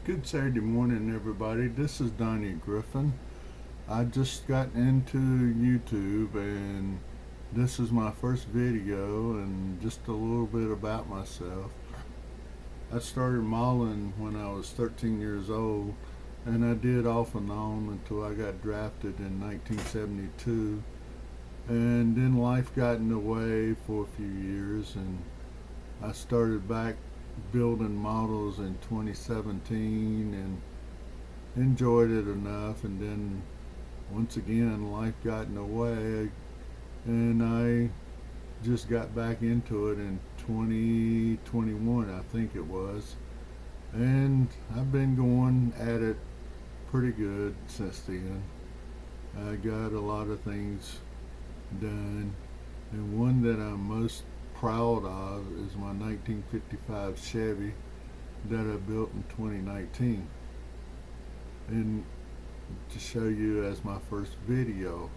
Good Saturday morning, everybody. This is Donnie Griffin. I just got into YouTube, and this is my first video, and just a little bit about myself. I started modeling when I was 13 years old, and I did off and on until I got drafted in 1972. And then life got in the way for a few years, and I started back building models in 2017 and enjoyed it enough, and then once again life got in the way, and I just got back into it in 2021, I think it was, and I've been going at it pretty good since then. I got a lot of things done, and one that I'm most proud of is my 1955 Chevy that I built in 2019, and to show you as my first video.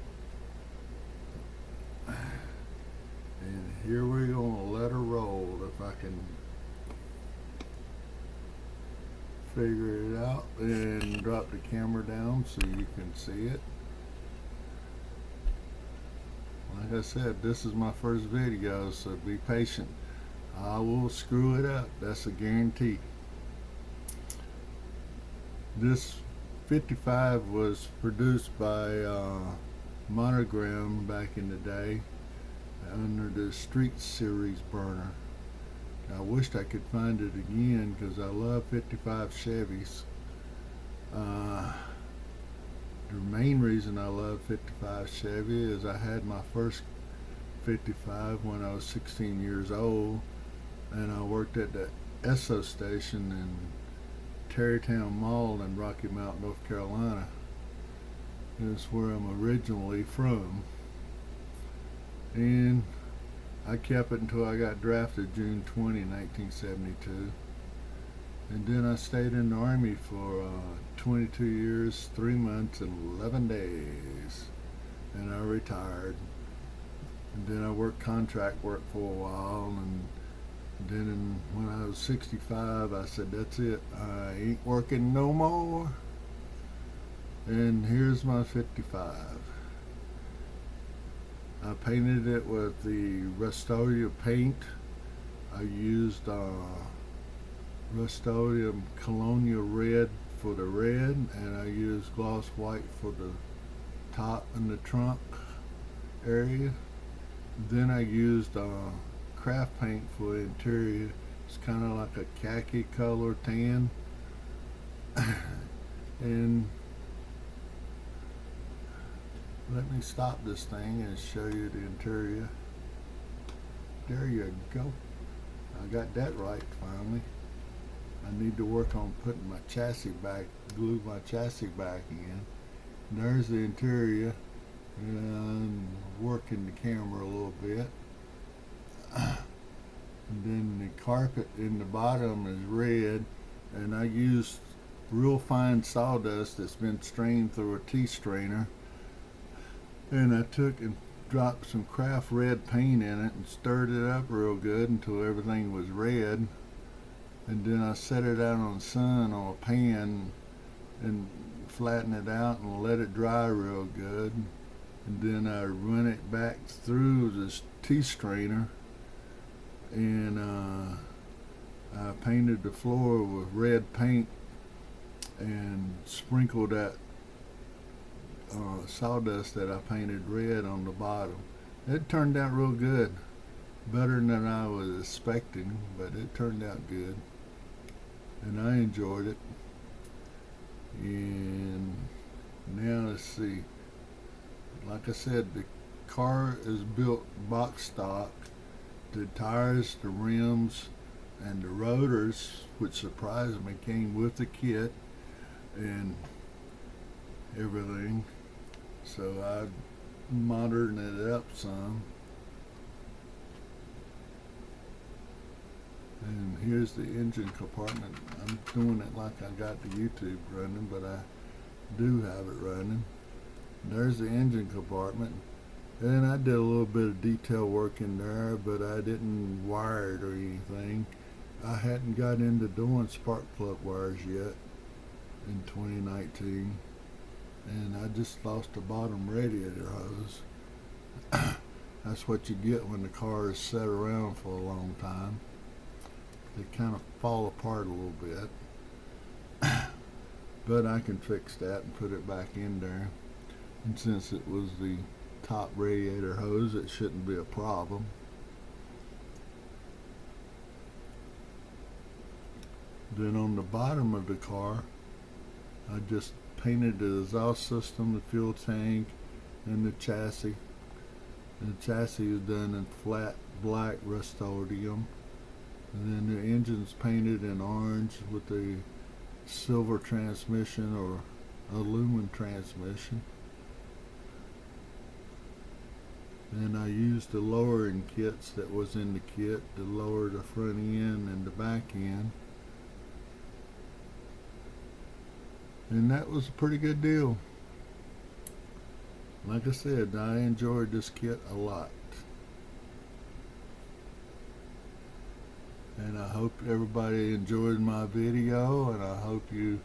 And here we're gonna let her roll if I can figure it out, and drop the camera down so you can see it. Like I said, this is my first video, so be patient. I will screw it up, that's a guarantee. This 55 was produced by Monogram back in the day under the Street Series burner. I wished I could find it again because I love 55 Chevys. The main reason I love 55 Chevy is I had my first 55 when I was 16 years old, and I worked at the Esso station in Tarrytown Mall in Rocky Mount, North Carolina. That's where I'm originally from. And I kept it until I got drafted June 20, 1972. And then I stayed in the Army for 22 years, 3 months, and 11 days. And I retired. And then I worked contract work for a while. And then when I was 65, I said, that's it. I ain't working no more. And here's my 55. I painted it with the Rust-Oleum paint. I used Rust-Oleum Colonial Red for the red, and I used gloss white for the top and the trunk area. Then I used craft paint for the interior. It's kind of like a khaki color tan. And let me stop this thing and show you the interior. There you go. I got that right finally. I need to work on putting my chassis back, glue my chassis back in. There's the interior, and working the camera a little bit. And then the carpet in the bottom is red, and I used real fine sawdust that's been strained through a tea strainer, and I took and dropped some craft red paint in it and stirred it up real good until everything was red. And then I set it out on the sun on a pan and flatten it out and let it dry real good. And then I run it back through this tea strainer, and I painted the floor with red paint and sprinkled that sawdust that I painted red on the bottom. It turned out real good, better than I was expecting, but it turned out good, and I enjoyed it. And now let's see. Like I said, the car is built box stock. The tires, the rims, and the rotors, which surprised me, came with the kit and everything. So I moderned it up some. And here's the engine compartment. I'm doing it like I got the YouTube running, but I do have it running. There's the engine compartment. And I did a little bit of detail work in there, but I didn't wire it or anything. I hadn't got into doing spark plug wires yet. in 2019, and I just lost the bottom radiator hose. That's what you get when the car is set around for a long time. They kind of fall apart a little bit. But I can fix that and put it back in there. And since it was the top radiator hose, it shouldn't be a problem. Then on the bottom of the car, I just painted the exhaust system, the fuel tank, and the chassis. And the chassis is done in flat black Rust-Oleum. And then the engine's painted in orange with the silver transmission or aluminum transmission. And I used the lowering kits that was in the kit to lower the front end and the back end. And that was a pretty good deal. Like I said, I enjoyed this kit a lot. And I hope everybody enjoyed my video, and I hope you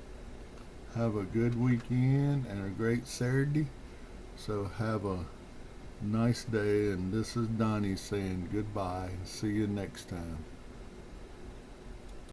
have a good weekend and a great Saturday. So have a nice day, and this is Donnie saying goodbye. See you next time.